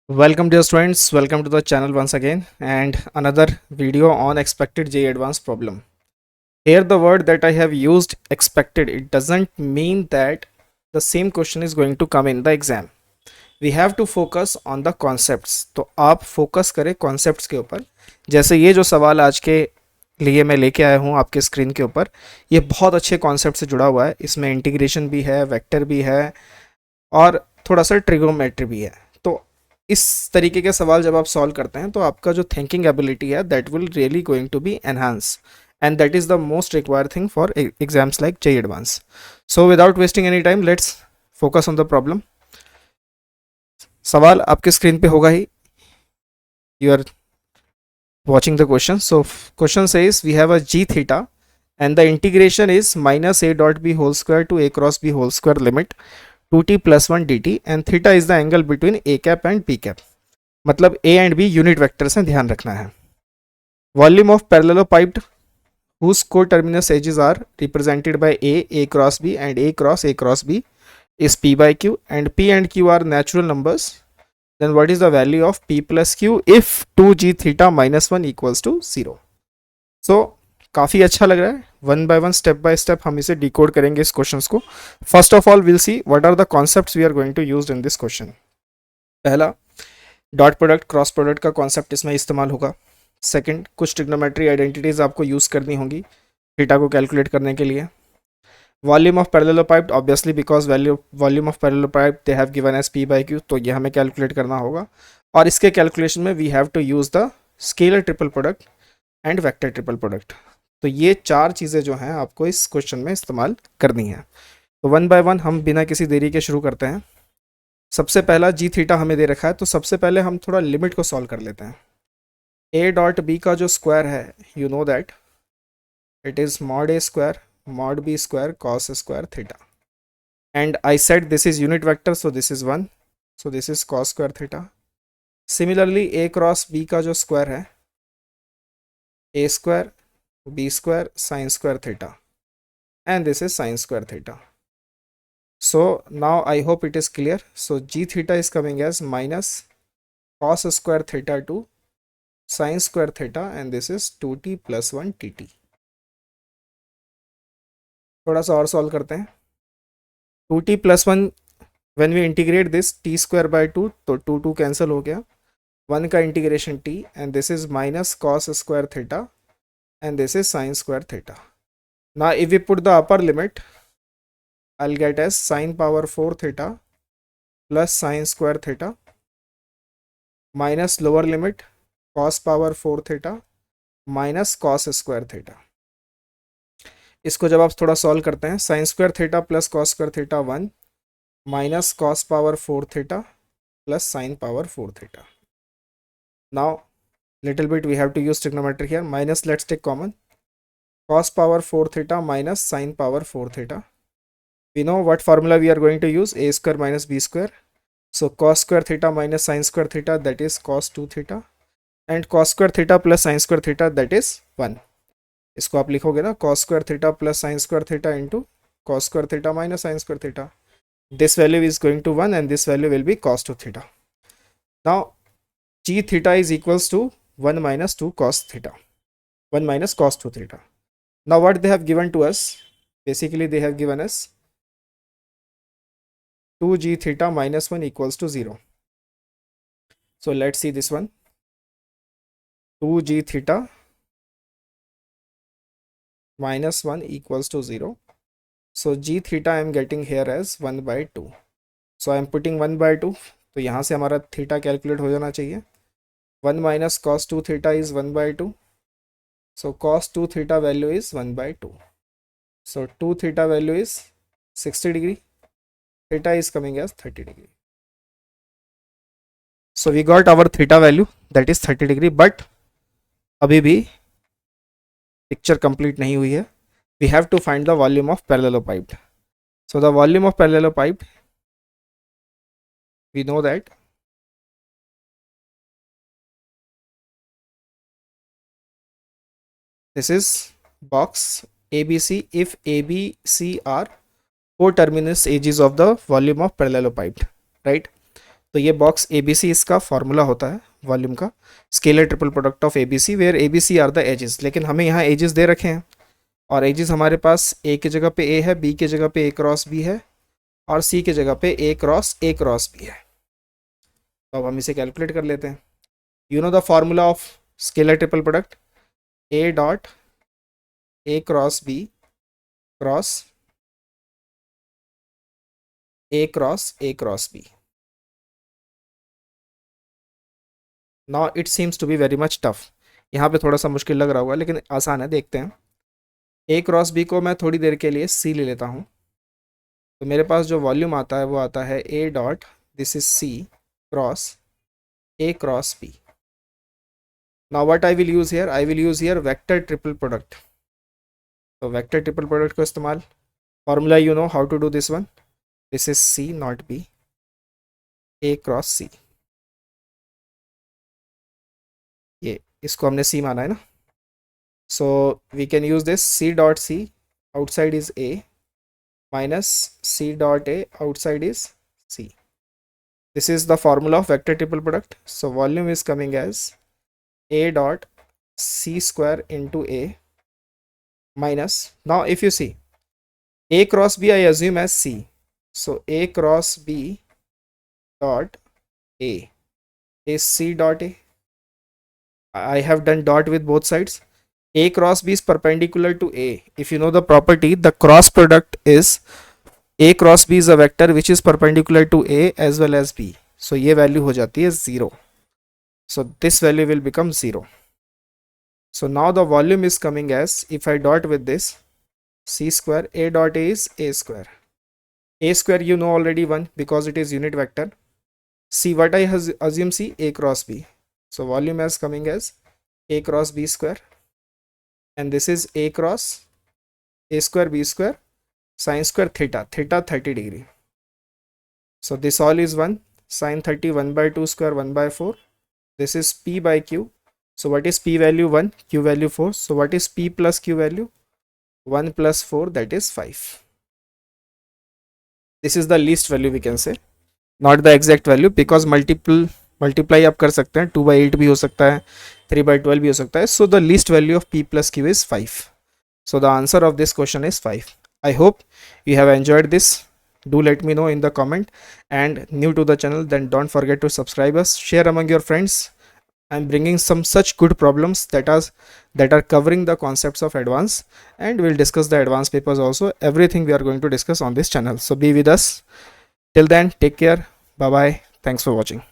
Welcome dear students, welcome to the channel once again and another video on expected JEE advanced problem. Here the word that I have used expected, it doesn't mean that the same question is going to come in the exam. We have to focus on the concepts. तो आप focus करें concepts के ऊपर. जैसे ये जो सवाल आज के लिए मैं लेके आया हूँ आपके स्क्रीन के ऊपर, ये बहुत अच्छे कॉन्सेप्ट से जुड़ा हुआ है. इसमें इंटीग्रेशन भी है, वेक्टर भी है और थोड़ा सा ट्रिगोमेट्री भी है. तो इस तरीके के सवाल जब आप सॉल्व करते हैं तो आपका जो थिंकिंग एबिलिटी है that will really going to be enhance and that is the most required thing for exams like JEE advance. So without wasting any time let's focus on the problem. सवाल आपके screen पे होगा ही, you are watching the question. So question says we have a g theta and the integration is minus a dot b whole square to a cross b whole square limit 2t plus 1 dt and theta is the angle between a cap and b cap. मतलब a and b unit vectors हैं, ध्यान रखना है. Volume of parallelepiped whose coterminous edges are represented by a cross b and a cross b is p by q and p and q are natural numbers. Then what is the value of p plus q if 2g theta minus 1 equals to 0. So काफ़ी अच्छा लग रहा है. One by one step by step हम इसे decode करेंगे इस question को. First of all will see what are the concepts we are going to use in this question. पहला, डॉट प्रोडक्ट क्रॉस प्रोडक्ट का कॉन्सेप्ट इसमें इस्तेमाल होगा. सेकंड, कुछ ट्रिग्नोमेट्री आइडेंटिटीज आपको यूज़ करनी होंगी थीटा को कैलकुलेट करने के लिए. Volume of parallelopiped obviously because volume of parallelopiped they have given as P by Q, तो ये हमें कैलकुलेट करना होगा. और इसके कैलकुलेशन में we have to use the scalar triple product and vector triple product. तो ये चार चीज़ें जो हैं आपको इस क्वेश्चन में इस्तेमाल करनी है. तो वन बाय वन हम बिना किसी देरी के शुरू करते हैं. सबसे पहला जी थीटा हमें दे रखा है, तो सबसे पहले हम थोड़ा लिमिट को सॉल्व कर लेते हैं. ए डॉट बी का जो स्क्वायर है, you know that it is mod A square mod b square cos square theta, and I said this is unit vector, so this is 1, so this is cos square theta. Similarly a cross b का जो square है, a square b square sin square theta, and this is sin square theta. So now I hope it is clear. So g theta is coming as minus cos square theta to sin square theta, and this is 2t plus 1 tt. थोड़ा सा और solve करते हैं. 2t plus 1 when we integrate this T square by 2, तो 2 cancel हो गया. 1 का integration t and this is minus cos square theta and this is sine square theta. Now if we put the upper limit I will get as sine power 4 theta plus sine square theta minus lower limit cos power 4 theta minus cos square theta. इसको जब आप थोड़ा solve करते हैं, sine square theta plus cos square theta 1 minus cos power 4 theta plus sine power 4 theta. Now little bit we have to use trigonometry here. Minus let's take common. Cos power 4 theta minus sine power 4 theta. We know what formula we are going to use, A square minus B square. So cos square theta minus sine square theta that is cos 2 theta and cos square theta plus sine square theta that is 1. इसको आप लिखोगे ना, cos square theta plus sine square theta into cos square theta minus sine square theta. This value is going to 1 and this value will be cos 2 theta. Now g theta is equals to 1 minus 2 cos theta, 1 minus cos 2 theta. Now what they have given to us, basically they have given us 2g theta minus 1 equals to 0. So let's see this one. 2g theta minus 1 equals to 0. So g theta I am getting here as 1 by 2. So I am putting 1 by 2. तो यहाँ से हमारा theta calculate हो जाना चाहिए. 1 minus cos 2 theta is 1 by 2. So cos 2 theta value is 1 by 2. So 2 theta value is 60 degree. Theta is coming as 30 degree. So we got our theta value, that is 30 degree. But अभी भी picture complete नहीं हुई है. We have to find the volume of parallelepiped. So the volume of parallelepiped, we know that this is box ABC if ABC are co-terminus edges of the volume of parallelopiped, right? तो ये box ABC इसका formula होता है volume का, scalar triple product of ABC, where ABC are the edges. लेकिन हमें यहाँ edges दे रखे हैं और एजेस हमारे पास A की जगह पे A है, B की जगह पे A क्रॉस B है और C की जगह पे A क्रॉस B है। तो अब हम इसे कैलकुलेट कर लेते हैं। You know the formula of scalar triple product, A dot A cross B cross A cross B। Now it seems to be very much tough, यहाँ पे थोड़ा सा मुश्किल लग रहा होगा लेकिन आसान है, देखते हैं। A क्रॉस B को मैं थोड़ी देर के लिए C ले लेता हूँ। तो मेरे पास जो वॉल्यूम आता है वो आता है A dot, this is C cross A cross B। Now what I will use here, I will use here vector triple product. तो वेक्टर ट्रिपल प्रोडक्ट को इस्तेमाल, formula you know how to do this one, this is C not B, A cross C। ये इसको हमने C माना है ना, so we can use this C dot C outside is A minus C dot A outside is C. This is the formula of vector triple product. So volume is coming as A dot C square into A minus, now if you see A cross B I assume as C, so A cross B dot A is C dot A. I have done dot with both sides. A cross B is perpendicular to A. If you know the property, the cross product is A cross B is a vector which is perpendicular to A as well as B. So ये value हो जाती है 0. So this value will become 0. So now the volume is coming as, if I dot with this, C square, A dot A is A square. A square you know already 1 because it is unit vector. C, what I assume C, A cross B. So volume is coming as A cross B square. And this is A cross A square B square sin square theta, theta 30 degree. So this all is 1, sin 30 1 by 2 square 1 by 4. This is P by Q. So what is P value 1, Q value 4. So what is P plus Q value, 1 plus 4, that is 5. This is the least value we can say, not the exact value, because multiply आप कर सकते हैं, 2 by 8 भी हो सकता है, 3 by 12 भी हो सकता है. So the least value of P plus Q is 5. So the answer of this question is 5. I hope you have enjoyed this. Do let me know in the comment, and new to the channel, then don't forget to subscribe us, share among your friends. I'm bringing some such good problems that are covering the concepts of advance, and we'll discuss the advanced papers also. Everything we are going to discuss on this channel. So be with us till then. Take care. Bye bye. Thanks for watching.